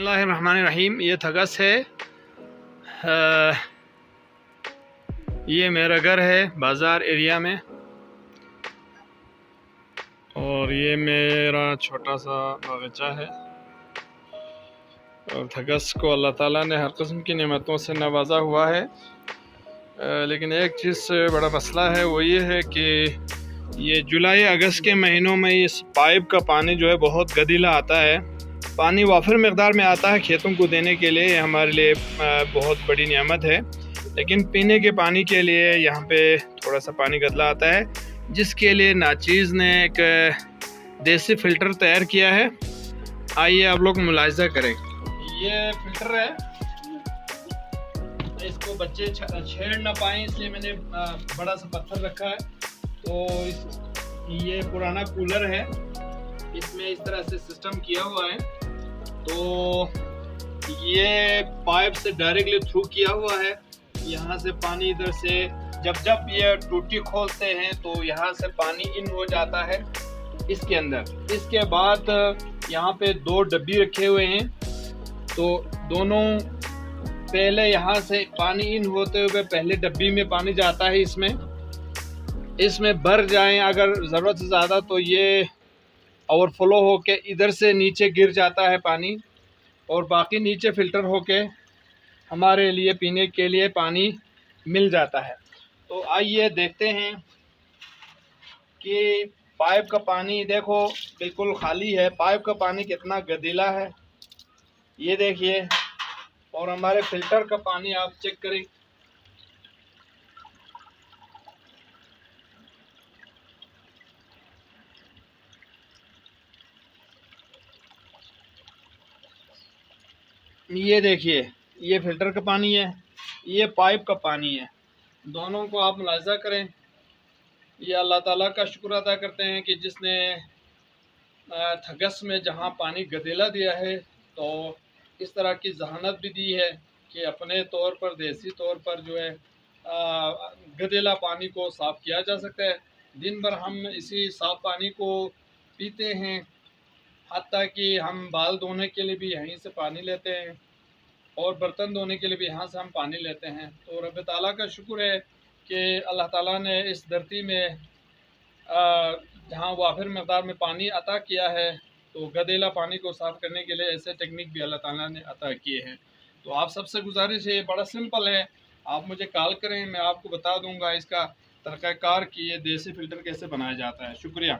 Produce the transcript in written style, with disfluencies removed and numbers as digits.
बिस्मिल्लाहिर्रहमानिर्रहीम। ये थगस है। ये मेरा घर है बाज़ार एरिया में, और ये मेरा छोटा सा बागीचा है। और थगस को अल्लाह ताला ने हर किस्म की नेमतों से नवाजा हुआ है। लेकिन एक चीज़ से बड़ा मसला है, वो ये है कि ये जुलाई अगस्त के महीनों में इस पाइप का पानी जो है बहुत गदीला आता है। पानी वाफिर मकदार में आता है खेतों को देने के लिए, हमारे लिए बहुत बड़ी नेमत है। लेकिन पीने के पानी के लिए यहाँ पे थोड़ा सा पानी गदला आता है, जिसके लिए नाचीज़ ने एक देसी फ़िल्टर तैयार किया है। आइए आप लोग मुलाहिज़ा करें। ये फ़िल्टर है, इसको बच्चे छेड़ ना पाएँ इसलिए मैंने बड़ा सा पत्थर रखा है। तो ये पुराना कूलर है, इसमें इस तरह से सिस्टम किया हुआ है। तो ये पाइप से डायरेक्टली थ्रू किया हुआ है। यहाँ से पानी इधर से जब ये टूटी खोलते हैं तो यहाँ से पानी इन हो जाता है इसके अंदर। इसके बाद यहाँ पे दो डब्बी रखे हुए हैं, तो दोनों पहले यहाँ से पानी इन होते हुए पहले डब्बी में पानी जाता है। इसमें भर जाएं अगर ज़रूरत से ज़्यादा तो ये ओवरफ्लो होके इधर से नीचे गिर जाता है पानी, और बाकी नीचे फ़िल्टर होके हमारे लिए पीने के लिए पानी मिल जाता है। तो आइए देखते हैं कि पाइप का पानी देखो बिल्कुल खाली है। पाइप का पानी कितना गदीला है ये देखिए, और हमारे फ़िल्टर का पानी आप चेक करें। ये देखिए, ये फ़िल्टर का पानी है, ये पाइप का पानी है। दोनों को आप मुलाहिज़ा करें। ये अल्लाह ताला का शुक्र अदा करते हैं कि जिसने थगस में जहाँ पानी गदीला दिया है, तो इस तरह की जहानत भी दी है कि अपने तौर पर देसी तौर पर जो है गदीला पानी को साफ़ किया जा सकता है। दिन भर हम इसी साफ़ पानी को पीते हैं, हत्ता कि हम बाल धोने के लिए भी यहीं से पानी लेते हैं और बर्तन धोने के लिए भी यहाँ से हम पानी लेते हैं। तो रब ताला का शुक्र है कि अल्लाह ताला ने इस धरती में जहाँ वाफिर मकदार में पानी अता किया है, तो गदीला पानी को साफ़ करने के लिए ऐसे टेक्निक भी अल्लाह ताला ने अता किए हैं। तो आप सबसे गुजारिश है, बड़ा सिंपल है, आप मुझे कॉल करें, मैं आपको बता दूँगा इसका तरीक़ाकार कि ये देसी फ़िल्टर कैसे बनाया जाता है। शुक्रिया।